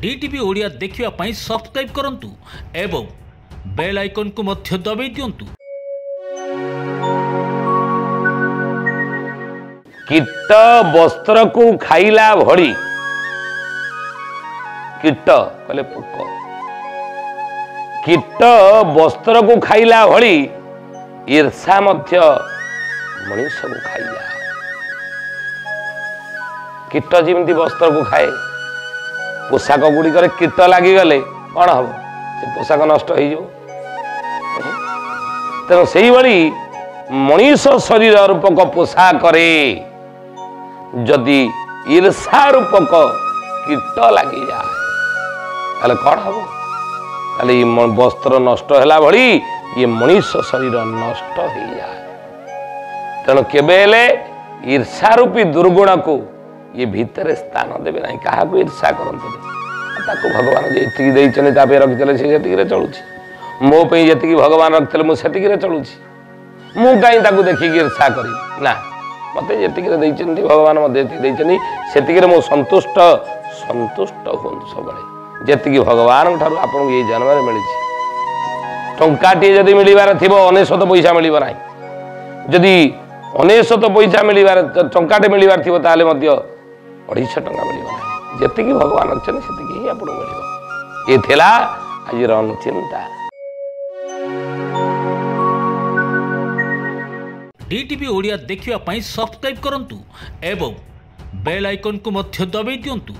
DTV Odia देखिवा पाई subscribe करंतु एवं bell icon को मध्य दबाई दियंतु। कीट वस्त्र को खाइला भड़ी कीट कहले पोक कीट वस्त्र को खाइला भड़ी ईर्षा मध्य मनुष्य को खाइला। कीट जिमती वस्त्र को खाए पोशाक गुड़िक कीट लगिगले कौन हम से पोशाक नष्ट हो तेणु से मनीष शरीर रूपक पोशाक जदि ईर्षा रूपक कीट लगी जाए कौन हम वस्त्र नष्ट है भली ये मनीष शरीर नष्ट हो जाए। तेणु केबेले ईर्षा रूपी दुर्गुण को ये भितर स्थान देवे ना क्या ईर्षा करते भगवान जी रखिले से चलुची मो जी भगवान रखिले मुझे चलुची मु कहीं देखिए ईर्षा करी ना मत जी भगवान से मो संतुष्ट संतुष्ट हूँ सब जी भगवान ठार आपको ये जन्म मिली टंकाटे जदि मिलबार थी 99 पैसा मिल ना जदि 99 पैसा मिलबार टंकाटे मिलबार थी ताले 250 टंका मिल जी भगवान अच्छे से आपको मिल ये थिला आज अनुचिंता। डीटीवी ओडिया देखिवा पाई सब्सक्राइब करंतु एवं बेल आइकन को मध्य दबाई दियंतु।